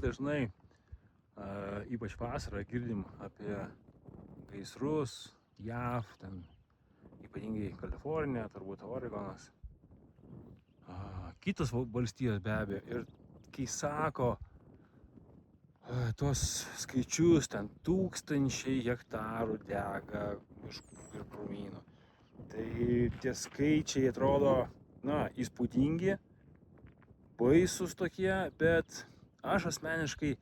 dažnai, ypač vasarą, girdim apie gaisrus JAV, ten ypatingai Kalifornija, turbūt Oregonas, kitos valstijos be abejo. Ir kai sako tuos skaičius, ten 1000 hektarų dega miškų ir krūmynų, tai tie skaičiai atrodo, įspūdingi, baisus tokie, bet aš asmeniškai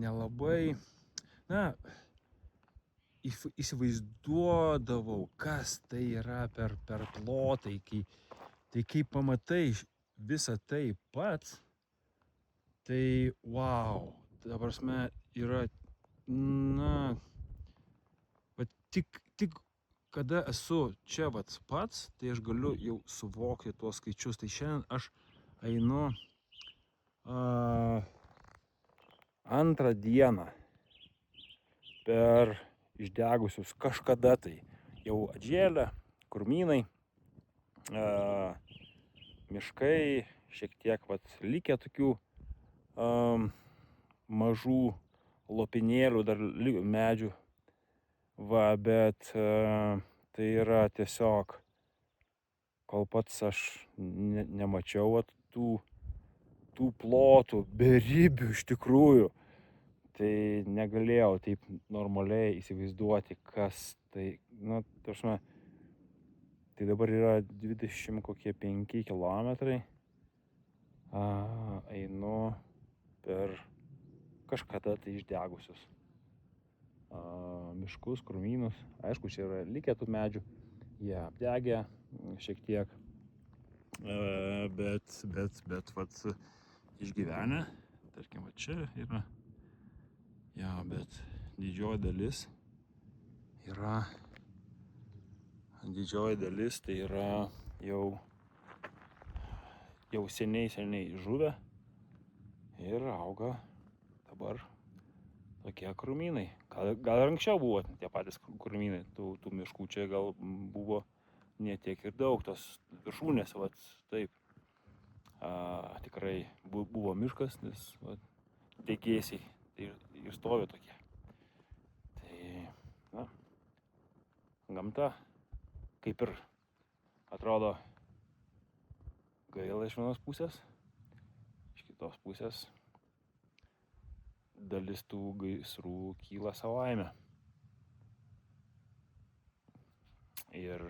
nelabai, įsivaizduodavau, kas tai yra per plotai, kai pamatai visą tai pats, tai wow, ta prasme yra, tik kada esu čia pats, tai aš galiu jau suvokti tuos skaičius. Tai šiandien aš einu antrą dieną per išdegusius kažkada tai jau atžėlę krūmynai, miškai, šiek tiek likę tokių mažų lopinėlių, dar medžių, bet tai yra tiesiog, kol pats aš nemačiau tų plotų beribių iš tikrųjų, tai negalėjau taip normaliai įsivaizduoti, kas tai, tai dabar yra 25 kilometrai, einu per kažkada tai išdegusius miškus, krūmynus. Aišku, čia yra likę tų medžių, jie apdegę šiek tiek, bet išgyvenę, tarkim, čia yra, bet didžioji dalis tai yra jau seniai žuvę ir auga dabar tokie krūmynai. Gal ir anksčiau buvo tie patys krūmynai, tų miškų čia gal buvo ne tiek ir daug, tos viršūnės, taip, tikrai buvo miškas, nes degėsiai ir stovi tokie. Tai, gamta kaip ir atrodo gaila iš vienos pusės, iš kitos pusės dalis tų gaisrų kyla savaime. Ir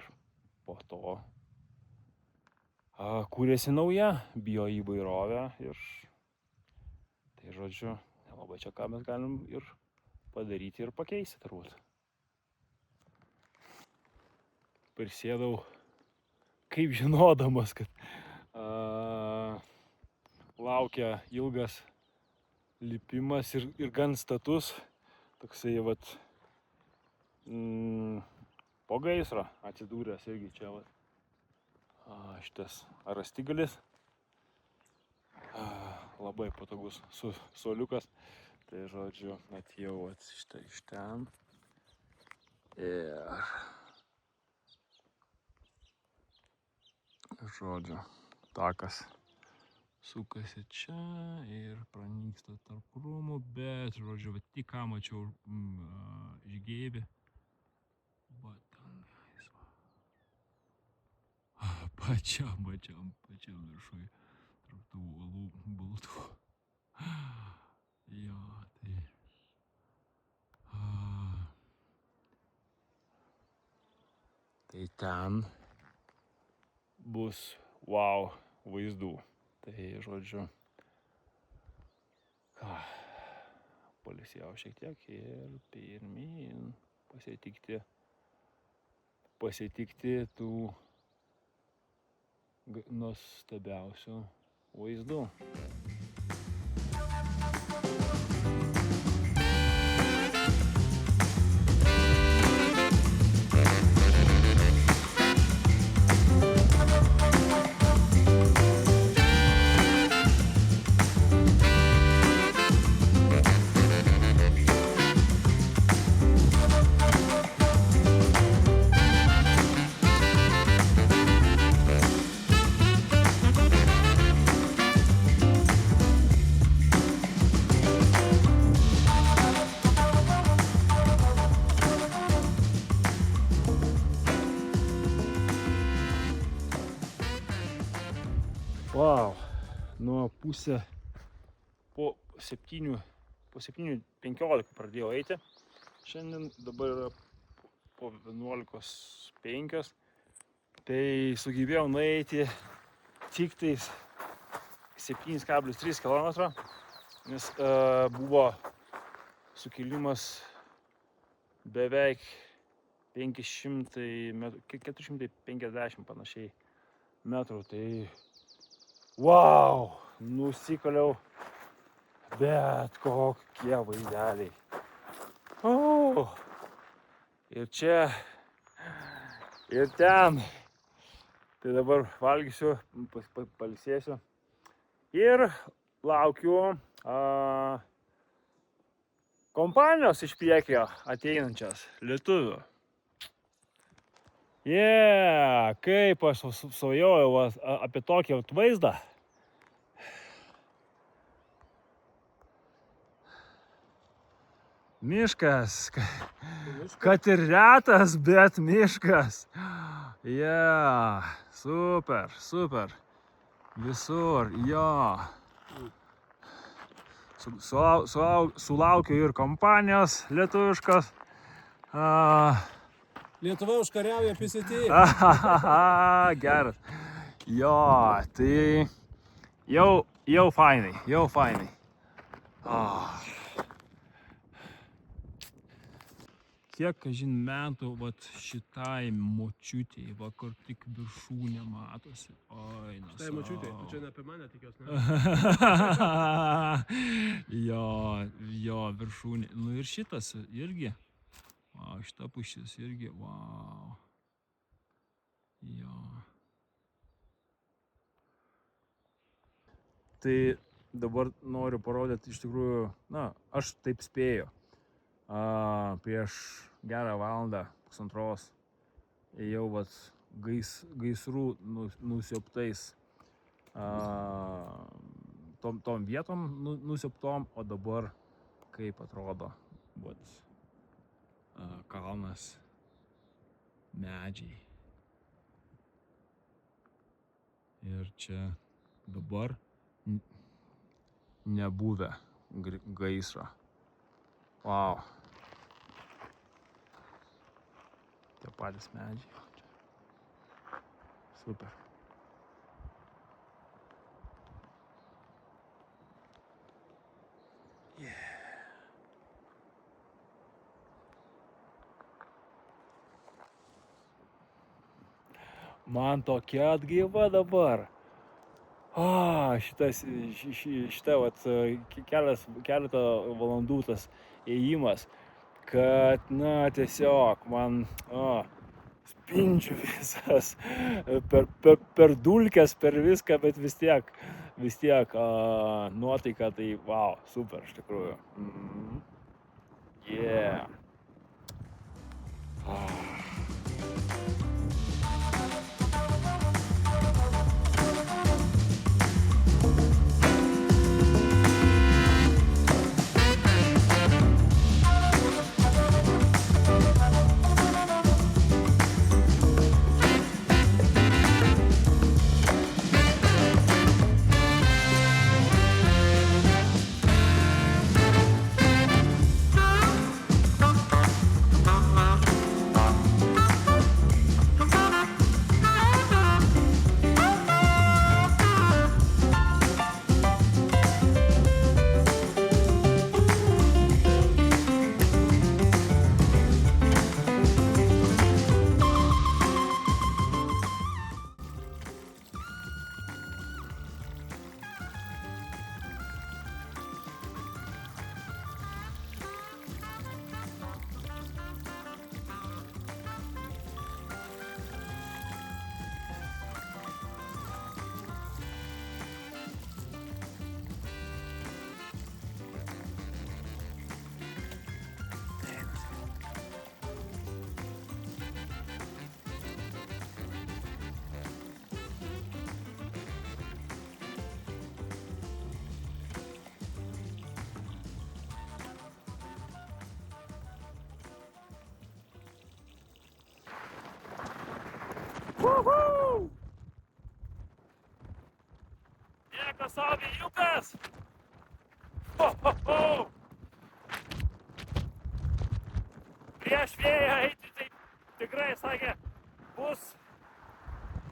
po to kūrėsi nauja bioįvairovė ir tai, žodžiu, nelabai čia ką mes galim ir padaryti ir pakeisti turbūt. Prisėdau kaip žinodamas, kad laukia ilgas lipimas ir gan status, toksai po gaisro atsidūręs irgi čia šitas rąstigalis, labai patogus suoliukas, tai žodžiu, atėjau šitą iš ten ir žodžiu, takas sukasi čia ir pranyksta tarp krūmų, bet, žodžiu, tik ką mačiau žygėbį, pačiam viršui, tarp tų uolų baltų. Jo, tai ten bus wow vaizdų. Tai, žodžiu, pailsėjau šiek tiek ir pirmyn pasitikti tų nuostabiausių vaizdų. pusę po 7:15 pradėjau eiti. Šiandien dabar yra po 11:05. Tai sugebėjau nueiti tik tais 7,3 km, nes buvo sukilimas beveik 500 metrų, 450 panašiai metrų. Tai wow, nusikaliau, bet kokie vaizdeliai. Ir čia, ir ten. Tai dabar valgysiu, pailsėsiu ir laukiu kompanijos iš priekio ateinančios lietuvių. Kaip aš svajojau apie tokį vaizdą. Miškas, kad ir retas, bet miškas. Super, super. Visur, Sulaukiu ir kompanijos lietuviškos. Lietuva užkariauja PCT. Geras. Tai jau fainai. Kiek, kažin, metų šitai močiutei, kur tik viršūnė matosi. Oi, šitai močiutei, tu čia ne apie mane tikiuosi, ne? Jo, viršūnė. Nu ir šitas irgi. Šita pušis irgi, wow. Jo. Tai dabar noriu parodyti iš tikrųjų, aš taip spėju. Prieš gerą valandą, pusantros, ėjau gaisrų nusiaubtais tom vietom nusiaubtom, o dabar kaip atrodo kalnas, medžiai. Ir čia dabar nebuvę gaisro. Wow. Tie patys medžiai. Super. Man tokia atgaiva dabar. Šitą keletą valandų tas ėjimas, kad, tiesiog man spindžiu visas, per dulkes, per viską, bet vis tiek nuotaika, tai wow, super iš tikrųjų. ho. Prieš vėją eiti tai tikrai, sakė, bus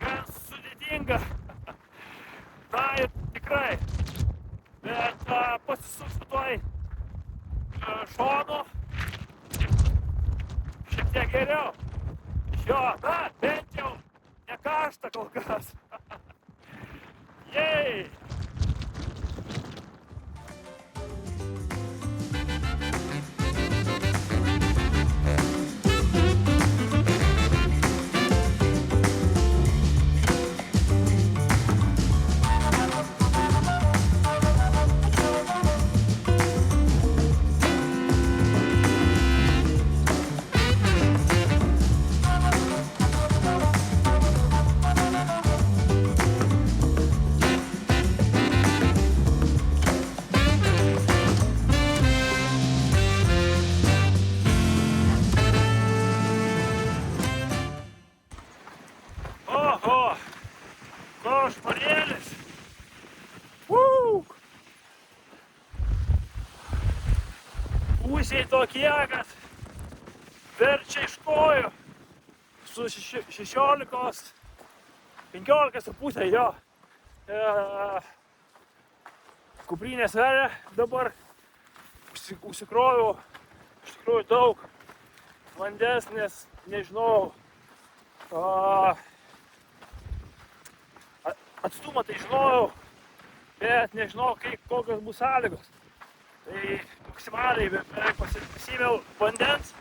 gan sudėtinga. Na ir tikrai. Bet pasisuksiu tuoj šonu. Šiek tiek geriau. Jo, na, bent jau ne karšta kol kas. Jej! Oho, košmarėlis. Ūsiai tokie, kad verčia iš kojų. Su 15,5 jo. Kuprinė sveria dabar. Užsikroviau iš tikrųjų daug vandens, nes nežinau. Atstumą tai žinojau, bet nežinau, kokios bus sąlygos. Tai maksimaliai beveik pasėmiau vandens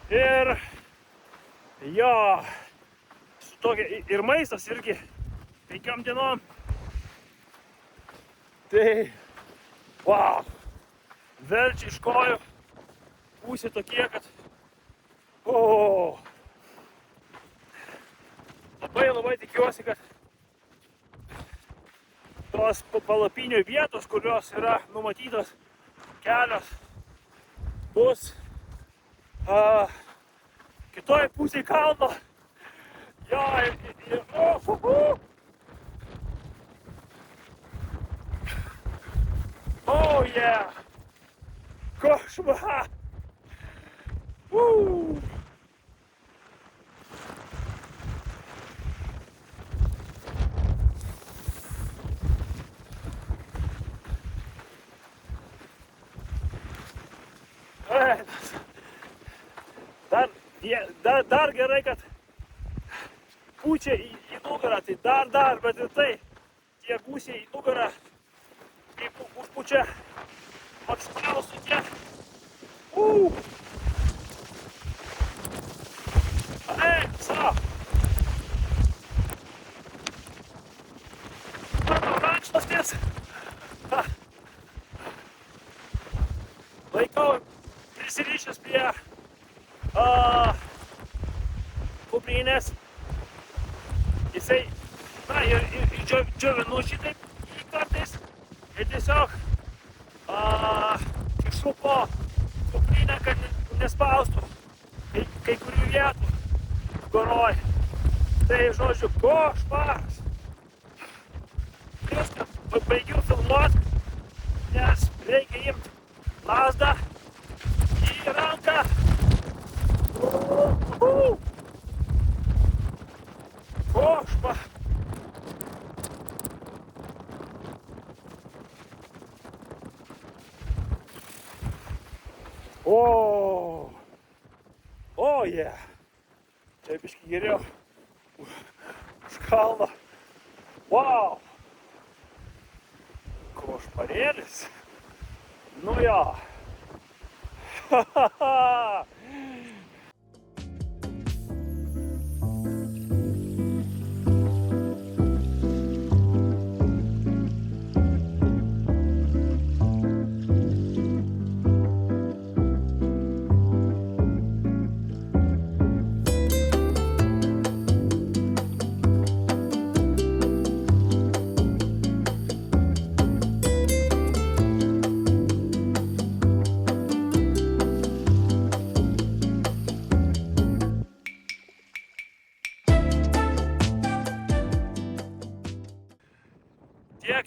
ir jo, su tokia ir maistas irgi 5 dienom. Tai, wow, verčia iš kojų, ūsiai tokie, kad labai tikiuosi, kad tos palapinių vietos, kurios yra numatytos kelios, bus kitoj pusėj kalno. Jo, oh yeah! Košmar! Dar gerai, kad pučia į nugarą, tai dar, bet ir tai tie gūsiai į nugarą, kaip užpučia maksimalus tokie. Sau! Mano rankšluostis. Laikau prisirišęs prie kuprinės. Jisai, na, ir džiovinu šitaip kartais ir tiesiog iššupo kuprinę, kad nespaustų kai kurių vietų goroj. Tai, žodžiu, košmaras. Viską, baigiau filmuot, nes reikia imti lazdą į ranką. Košmar. O, yeah. Čia biškį geriau už kalną. Wow. Košmarėlis. Nu jo.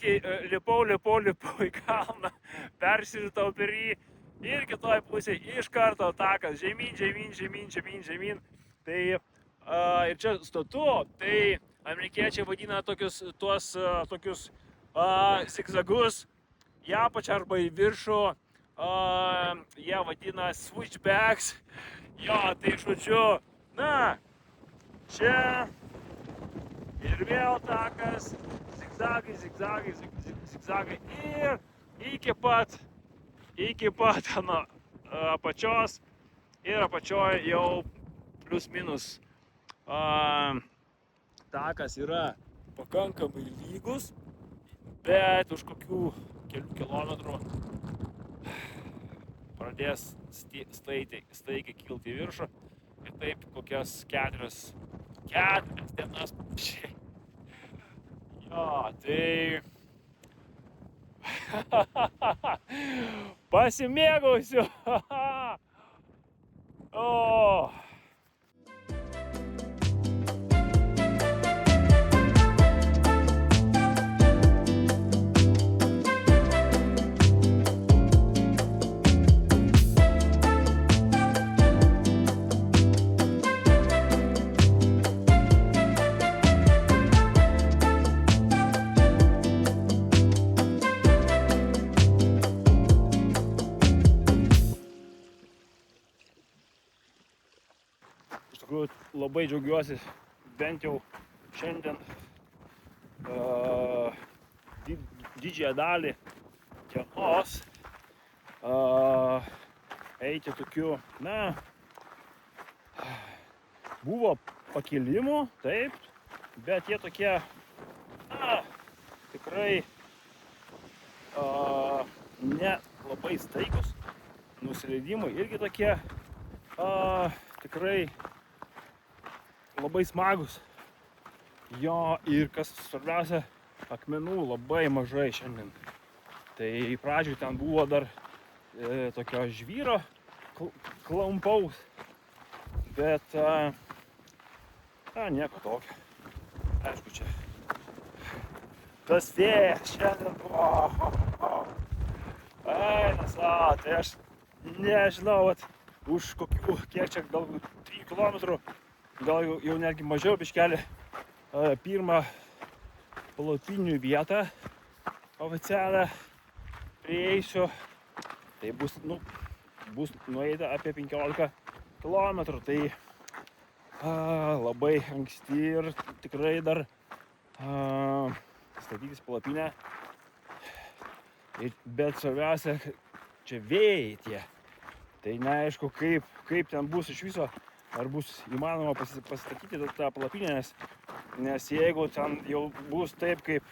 biškiai lipau į kalną, persiritau per jį ir kitoj pusėje iš karto takas žemyn. Tai ir čia statu, tai amerikiečiai vadina tokius zigzagus į apačią arba į viršų, jie vadina switchbacks. Jo, tai žodžiu, na, čia ir vėl takas, zigzagai ir iki pat apačios ir apačioje jau plius minus takas yra pakankamai lygus, bet už kokių kelių kilometrų pradės staigiai kilti į viršų ir taip kokias keturias dienas panašiai. Jo, tai pasimėgausiu. O. Iš tikrųjų labai džiaugiuosi, bent jau šiandien didžiąją dalį dienos eiti tokiu, na, buvo pakilimų, taip, bet jie tokie, na, tikrai ne labai staigus, nusileidimai irgi tokie tikrai labai smagus. Jo, ir kas svarbiausia, akmenų labai mažai šiandien. Tai pradžioj ten buvo dar tokio žvyro klampaus, bet nieko tokio. Aišku, čia tas vėjas šiandien buvo. Tai aš nežinau, už kokių, kiek čia, gal 3 kilometrų, gal jau netgi mažiau biškelį, pirmą palapinių vietą oficialią prieisiu. Tai bus nueita apie 15 kilometrų, tai labai anksti ir tikrai dar statytis palapinę. Bet svarbiausia, čia vėjai tie. Tai neaišku, kaip ten bus iš viso, ar bus įmanoma pasistatyti tą palapinę, nes jeigu ten jau bus taip kaip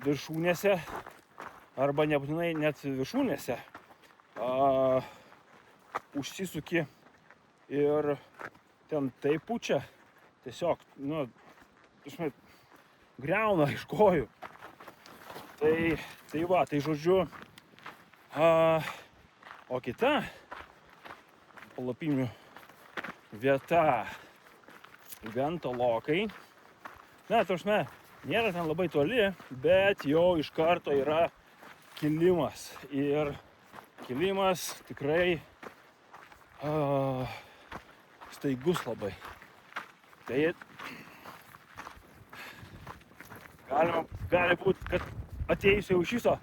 viršūnėse, arba nebūtinai net viršūnėse, užsisuki ir ten taip pučia, tiesiog, nu, griauna iš kojų. Tai va, tai žodžiu, o kita palapinių vieta Ventolokai. Na, nėra ten labai toli, bet jau iš karto yra kilimas. Ir kilimas tikrai staigus labai. Tai gali būti, kad atėjus jau iš viso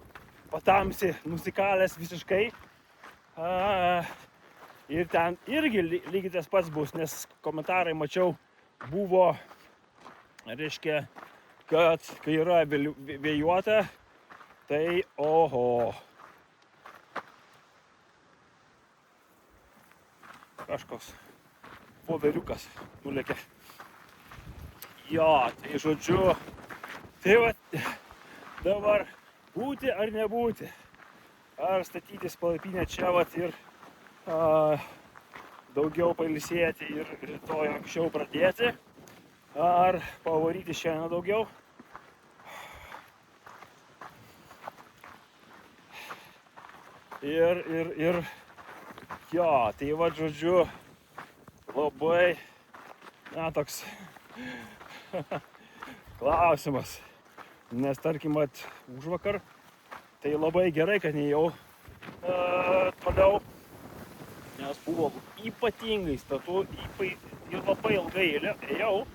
patamsi, nusikalęs visiškai. Ir ten irgi lygiai tas pats bus, nes komentarai mačiau buvo, reiškia, kad kai yra vėjuota, tai oho. Kažkoks voveriukas nulėkė. Jo, tai žodžiu, tai va, dabar būti ar nebūti. Ar statytis palapinę čia vat ir daugiau pailsėti ir rytoj anksčiau pradėti, ar pavaryti šiandien daugiau. Ir jo, tai va žodžiu, labai, na, toks klausimas, Nes tarkim, užvakar, tai labai gerai, kad nejau toliau, nes buvo ypatingai statu, ir labai ilgai ėjau.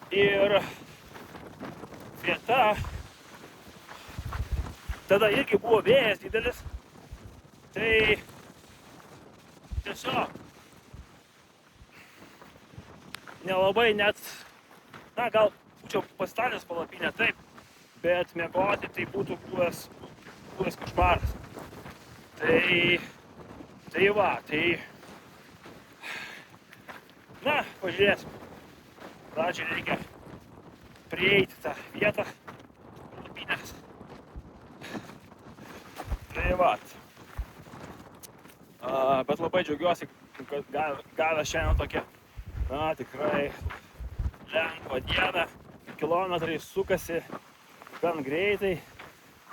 Ir vieta, tada irgi buvo vėjas didelis, tai tiesiog nelabai net, na gal būčiau pasistatęs palapinę taip, bet miegoti tai būtų buvęs košmaras. Tai va, na, pažiūrėsim. Pradžiai reikia prieiti tą vietą, palapinės. Tai va. Bet labai džiaugiuosi, kad gavęs šiandien tokią, na, tikrai lengvą dieną. Kilometrai sukasi gan greitai.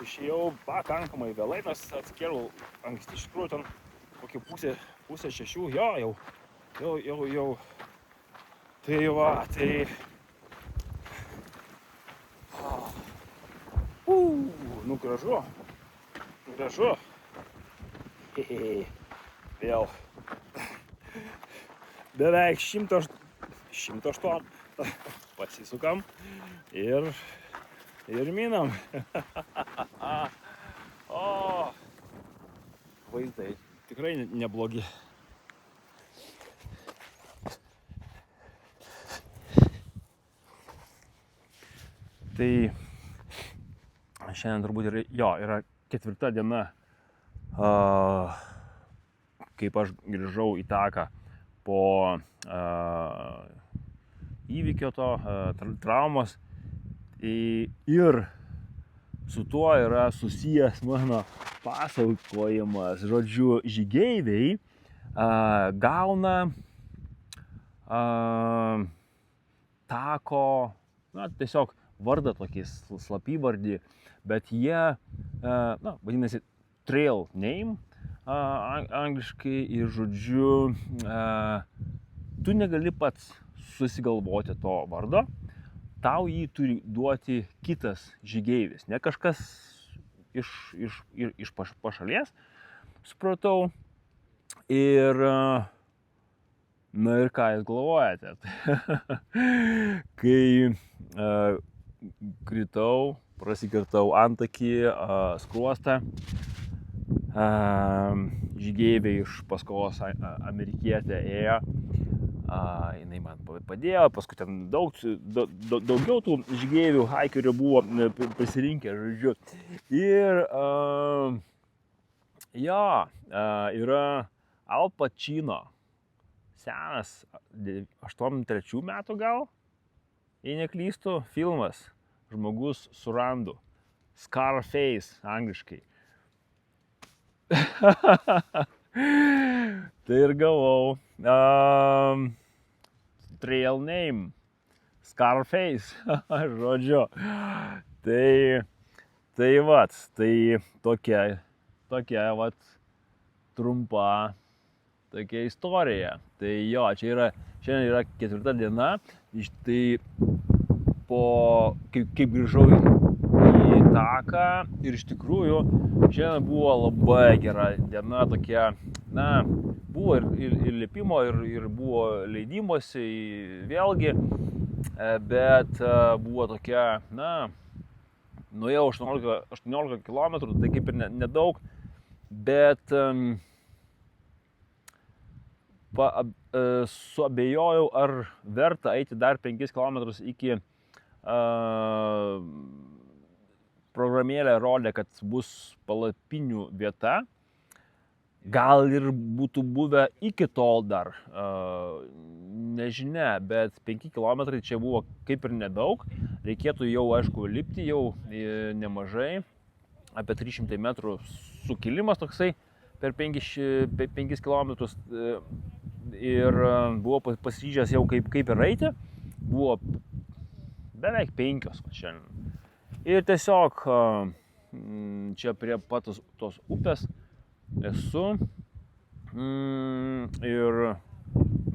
Išėjau pakankamai vėlai, nors atsikėliau anksti, iš tikrųjų ten kokį pusę 6, jau. Tai va, tai... Nu gražu. Vėl. Beveik 108. Pasisukam ir minam. O, vaizdai tikrai neblogi. Tai šiandien turbūt yra 4. diena, kaip aš grįžau į taką po įvykio to, traumos. Ir su tuo yra susijęs mano pasakojimas. Žodžiu, žygeiviai gauna tako, na, tiesiog vardą tokį slapyvardį, bet jie, na, vadinasi trail name angliškai, ir žodžiu, tu negali pats susigalvoti to vardo, tau jį turi duoti kitas žygeivis, ne kažkas iš pašalies, supratau. Ir, na ir ką jūs galvojate? Kai kritau, prasikirtau antakį, skruostą, žygeiviai iš paskos amerikietė ėjo, jinai man padėjo, paskui ten daugiau tų žygeivių, haikerių buvo prisirinkę, žodžiu. Ir yra Al Pacino, senas, 83 metų gal, jei neklystu, filmas Žmogus su randu, Scarface angliškai. Tai ir gavau trail name, Scarface, žodžiu. Tai vat, tai tokia vat trumpa tokia istorija. Tai jo, šiandien yra 4. diena, tai kaip grįžau į taką, ir iš tikrųjų šiandien buvo labai gera diena, tokia, na, buvo ir lipimo, ir buvo leidimosi vėlgi, bet buvo tokia, na, nuėjau 18 km, tai kaip ir nedaug, bet suabejojau, ar verta eiti dar 5 km iki programėlė rodė, kad bus palapinių vieta. Gal ir būtų buvę iki tol dar, nežinia, bet 5 km čia buvo kaip ir nedaug. Reikėtų jau, aišku, lipti jau nemažai, apie 300 metrų sukilimas toksai per 5 km. Ir buvo pasiryžęs jau kaip ir eiti, buvo beveik 5 šiandien. Ir tiesiog čia prie pat tos upės esu, ir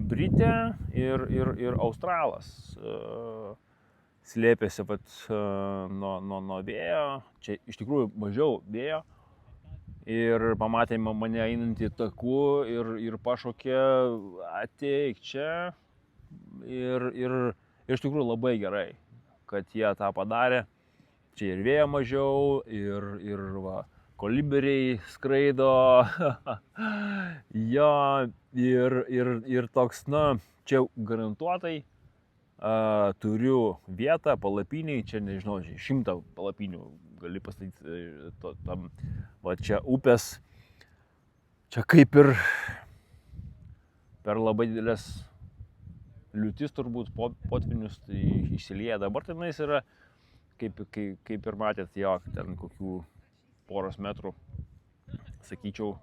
Britė, ir Australas slėpėsi nuo vėjo, čia iš tikrųjų mažiau vėjo ir pamatė mane einantį taku ir pašaukė ateik čia ir iš tikrųjų labai gerai, kad jie tą padarė. Čia ir vėjo mažiau, ir va, koliberiai skraido, jo, ir toks, čia garantuotai turiu vietą palapiniai, čia nežinau, 100 palapinių gali pastatyti tam, va čia upės, čia kaip ir per labai didelės liūtis turbūt potvinius tai išsilieja, dabar tenais yra, kaip ir matėt, jo, ten kokių poros metrų, sakyčiau,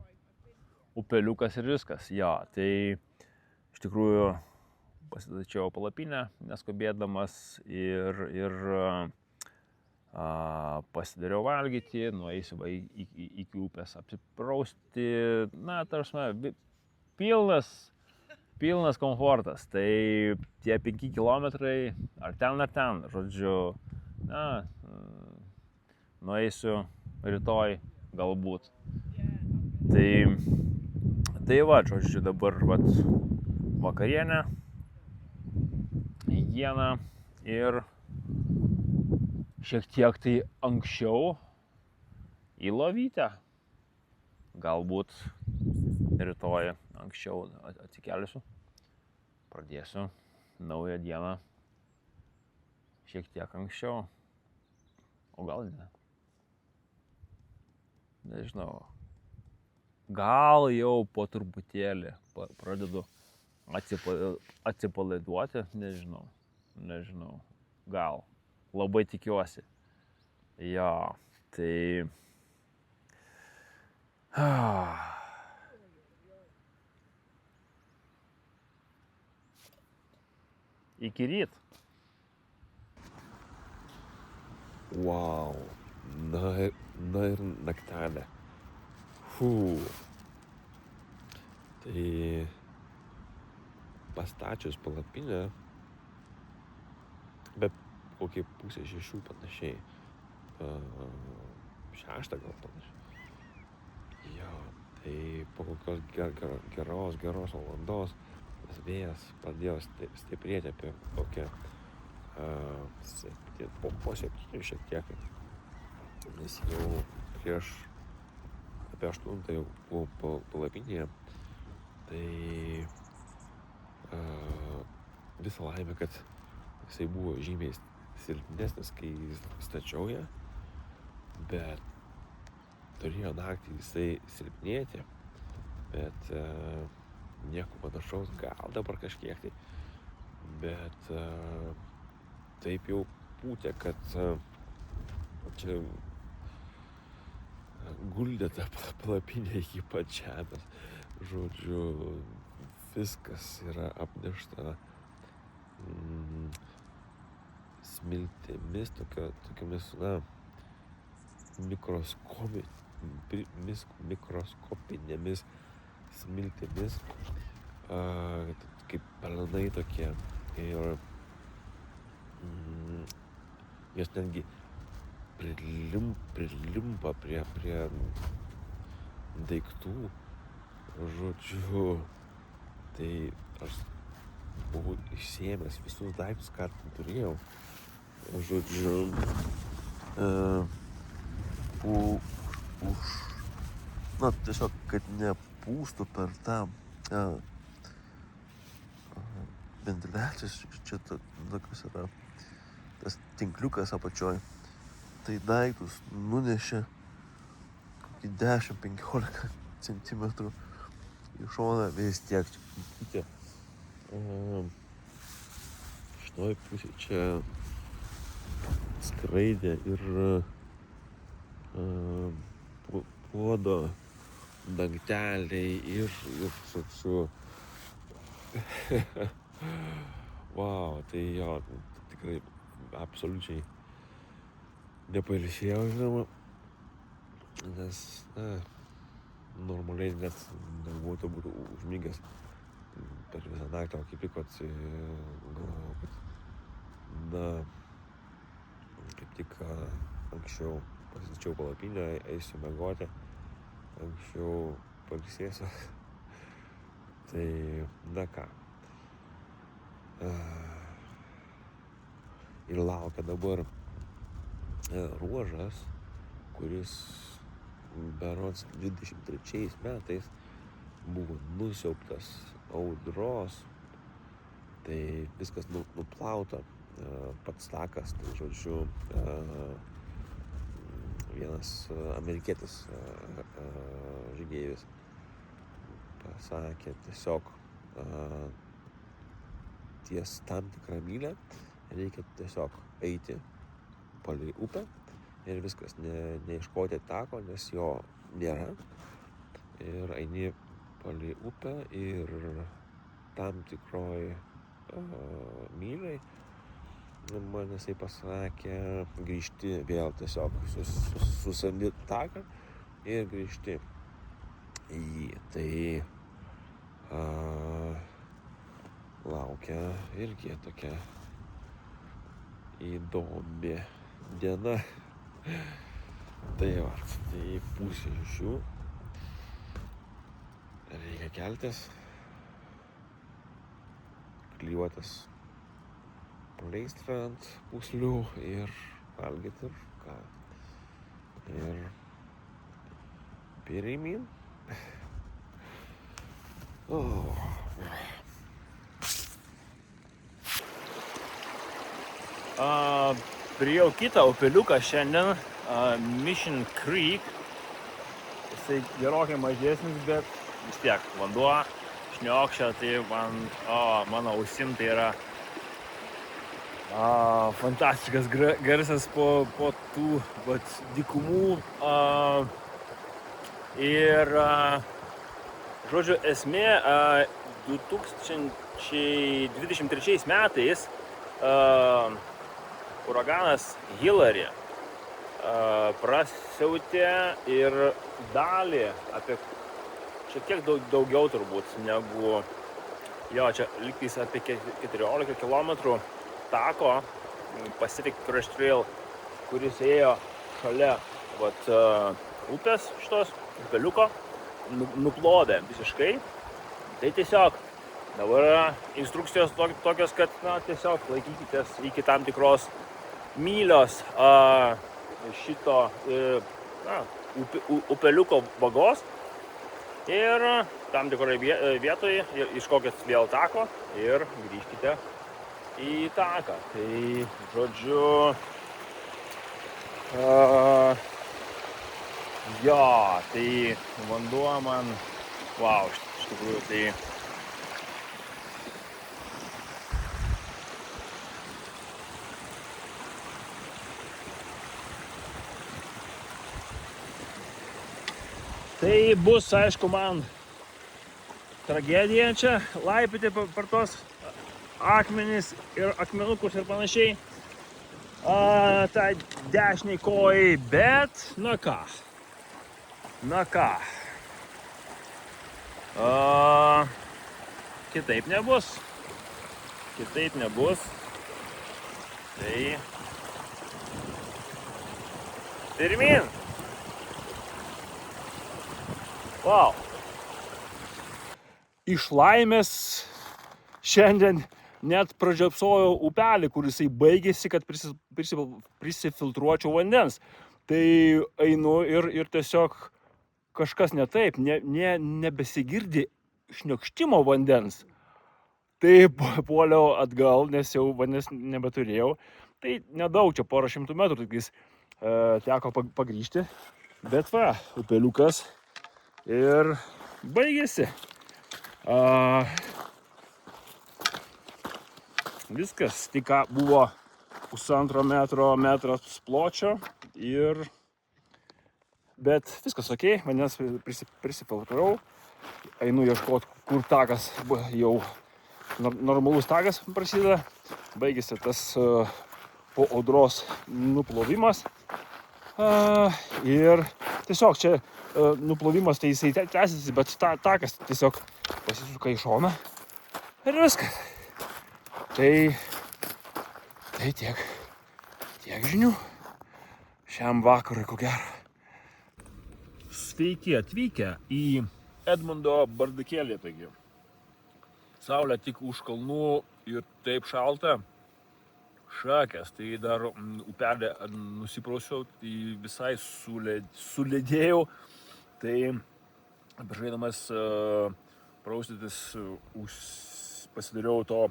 upeliukas ir viskas, jo, tai iš tikrųjų pasidačiau palapinę, neskubėdamas ir pasidariau valgyti, nueisiu iki upės apsiprausti, tarsi, pilnas komfortas, tai tie 5 kilometrai, ar ten, žodžiu, nueisiu rytoj galbūt. Tai va, žodžiu, dabar vakarienė, higiena ir šiek tiek tai anksčiau į lovytę. Galbūt rytoj anksčiau atsikelsiu, pradėsiu naują dieną šiek tiek anksčiau, o gal ne. Nežinau, gal jau po truputėlį pradedu atsipalaiduoti, nežinau, gal, labai tikiuosi. Jo, tai... Iki ryt. Wow, na ir naktelė. Tai pastačius palapinę, bet kokie 5:30 panašiai, 6 gal panašiai. Jo, tai po kokios geros valandos tas vėjas pradėjo stiprėti apie kokią po 7 šiek tiek, nes jau prieš apie 8 jau buvau palapinėje, tai visą laimę, kad jisai buvo žymiai silpnesnis, kai stačiau ją, bet turėjo naktį jisai silpnėti, bet nieko panašaus, gal dabar kažkiek tai, bet taip jau pūtė, kad čia guldė tą palapinę iki pat žemės, žodžiu, viskas yra apnešta smiltimis, tokiamis, mikroskopinėmis smiltimis, kaip pelenai tokie, ir jos netgi prilimpa prie daiktų, žodžiu, tai aš buvau išsiėmęs visus daiktus, ką turėjau, žodžiu, tiesiog, kad nepūstų per tą ventiliacijos, čia tokios yra tas tinkliukas apačioj, tai daiktus nunešė kokį 10-15 centimetrų į šoną, vis tiek čia šitoj pusėj čia skraidė ir puodo dangteliai ir žodžiu. Wow, tai jo, tikrai absoliučiai nepailsėjau, žinoma, nes normaliai net nebuvau turbūt užmigęs per visą naktį, o kaip tik galvojau, kad kaip tik anksčiau pasistačiau palapinę, eisiu miegoti, anksčiau pailsėsiu. Tai, na ką. Ir laukia dabar ruožas, kuris berods 23 metais buvo nusiaubtas audros, tai viskas nuplauta, pats takas, tai žodžiu, vienas amerikietis žygeivis pasakė tiesiog ties tam tikrą mylę reikia tiesiog eiti palei upę ir viskas, neieškoti tako, nes jo nėra. Ir eini palei upę ir tam tikroj myliai man jisai pasakė, grįžti vėl tiesiog susandi taką ir grįžti į jį. Tai laukia irgi tokia įdomi diena. Tai va, tai pusė iš jų. Reikia keltis, klijuotis pleistrą ant pūslių ir valgyti ir ką. Ir pirmyn. Priėjau kitą upeliuką šiandien, Mission Creek. Jisai gerokai mažesnis, bet vis tiek vanduo šniokščia, tai mano ausim tai yra fantastiškas garsas po tų dykumų. Ir žodžiu, esmė 2023 metais uraganas Hillary prasiautė ir dalį apie šiek tiek daugiau turbūt negu čia lygtais apie 14 km tako Pacific Crest Trail, kuris ėjo šalia upės šitos upeliuko, nuplodė visiškai. Tai tiesiog dabar yra instrukcijos tokios, kad tiesiog laikykitės iki tam tikros mylios šito upeliuko vagos ir tam tikroje vietoje ieškokit vėl tako ir grįžkite į taką. Tai žodžiu, tai vanduo man, iš tikrųjų, tai bus, aišku, man tragedija čia laipioti per tos akmenis ir akmenukus ir panašiai tai dešiniai kojai, bet na ką, kitaip nebus, tai pirmyn. Iš laimės šiandien net pražiopsojau upelį, kur jisai baigėsi, kad prisifiltruočiau vandens. Tai einu ir tiesiog kažkas ne taip, nebesigirdi šniokštimo vandens. Tai puoliau atgal, nes jau vandens nebeturėjau. Tai nedaug, čia porą šimtų metrų teko pagrįžti. Bet upeliukas ir baigėsi. Viskas, tik buvo 1,5 metro pločio bet viskas okei, vandens prisifiltravau, einu ieškoti, kur takas, jau normalus takas prasideda, baigėsi tas po audros nuplovimas ir tiesiog čia nuplovimas, tai jisai tęsiasi, bet takas tiesiog pasisuka į šoną ir viskas. Tai tiek tiek žinių šiam vakarui, ko gero. Sveiki atvykę į Edmundo bardakėlį, taigi. Saulė tik už kalnų ir taip šalta. Šakės, tai dar upelį nusiprausiau, tai visai suledėjau. Tai žaidamas praustytis pasidariau to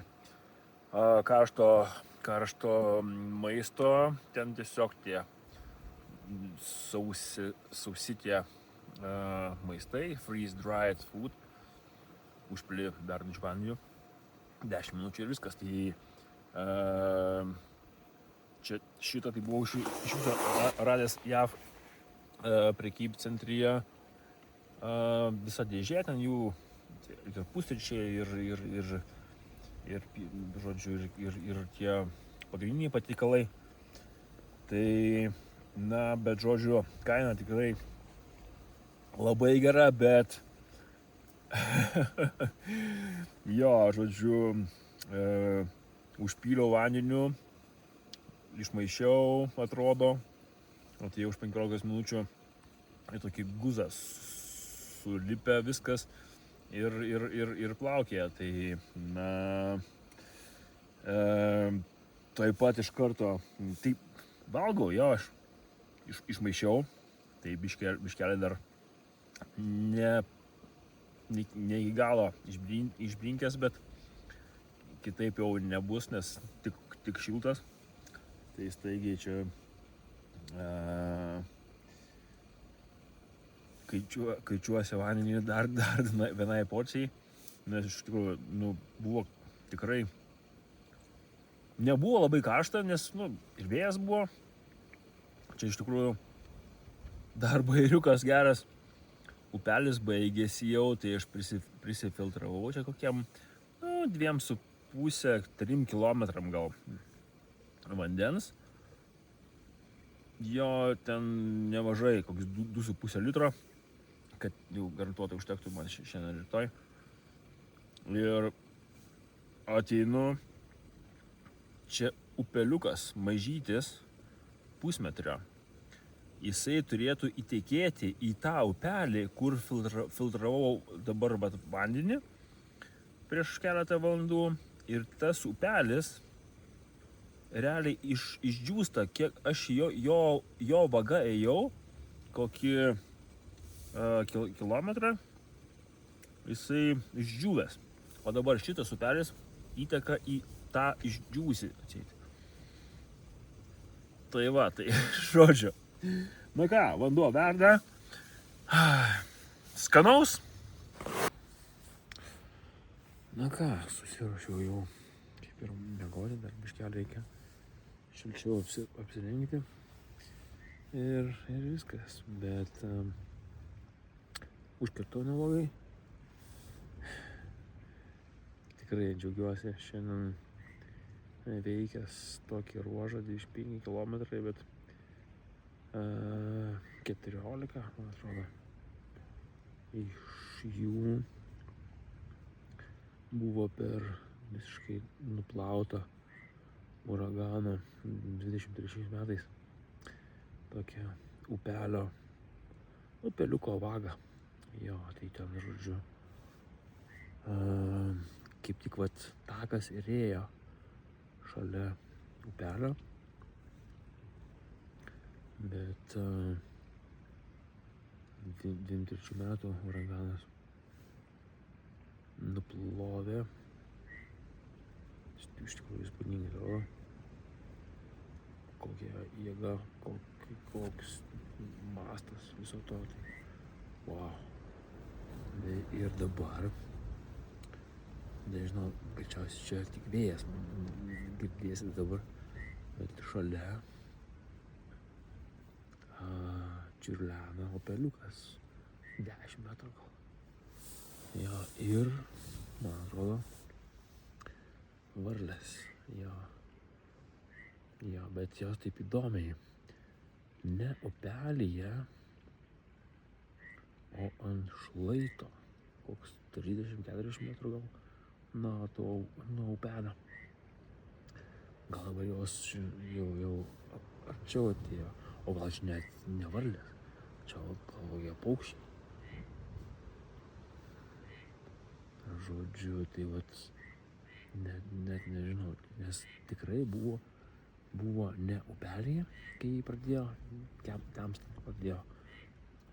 karšto maisto, ten tiesiog tie sausi tie maistai, freeze-dried food, užpili verdančių vandeniu, 10 minučių ir viskas. Tai čia šitą tai buvau iš viso radęs JAV prekybcentryje, visa dėžė, ten jų ir pusryčiai, ir tie pagrindiniai patiekalai. Tai, bet žodžiu, kaina tikrai labai gera, bet jo, žodžiu, užpyliau vandeniu, išmaišiau, atrodo, o tai už 15 minučių ir tokį guzą sulipę viskas ir plaukė. Tai, taip pat iš karto, tai valgau, jo, aš išmaišiau, tai biškelį dar ne iki galo išbrinkęs, bet kitaip jau nebus, nes tik šiltas. Tai staigiai čia kaičiuosi vandenį dar vienai porcijai, nes iš tikrųjų, buvo tikrai, nebuvo labai karšta, nes, ir vėjas buvo. Čia iš tikrųjų dar bairiukas geras, upelis baigėsi jau, tai aš prisifiltravau čia kokiam 2,5–3 kilometram gal vandens. Jo ten nemažai, koks 2,5 litro, kad jau garantuotai užtektų man šiandien rytoj. Ir ateinu, čia upeliukas mažytis, pusmetrio. Jisai turėtų įtekėti į tą upelį, kur filtravau dabar vandenį prieš keletą valandų. Ir tas upelis realiai išdžiūsta, kiek aš jo vaga ėjau, kokį kilometrą, jisai išdžiūvęs. O dabar šitas upelis įteka į tą išdžiūvusį atseit. Tai va, tai žodžiu. Na ką, vanduo verda. Skanaus. Na ką, susiruošiau jau kaip ir miegoti, dar biškelį reikia šilčiau apsirengti ir viskas, bet užkirtau neblogai. Tikrai džiaugiuosi šiandien veikęs tokį ruožą, 25 km, bet 14, man atrodo, iš jų buvo per visiškai nuplautą uraganą 23 metais. Tokia upeliuko vaga. Jo, tai ten, žodžiu, kaip tik vat takas ir ėjo šalia upelio. Bet 23 metų uraganas nuplovė. Iš tikrųjų įspūdingai atrodo. Kokia jėga, koks mastas viso to. Tai, wow. Ir dabar, nežinau, greičiausiai čia tik vėjas girdėsi dabar, bet šalia čiurlena upeliukas, 10 metrų gal. Jo, ir, man atrodo, varlės, jo, bet jos taip įdomiai, ne upelyje, o ant šlaito, koks 30–40 metrų gal, nuo upelio. Gal dabar jos jau arčiau atėjo, o gal čia net ne varlės, čia gal kokie paukščiai. Žodžiu, tai vat, net nežinau, nes tikrai buvo ne upelėje, kai jį pradėjo temstant,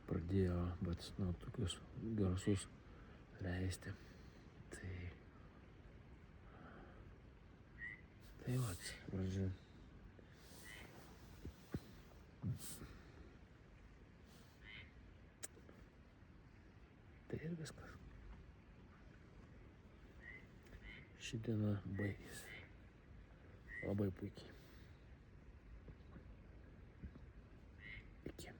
pradėjo, bet, tokius garsus leisti. Tai vat, žodžiu. Tai ir viskas. Ši diena baigėsi. Labai puikiai. Iki.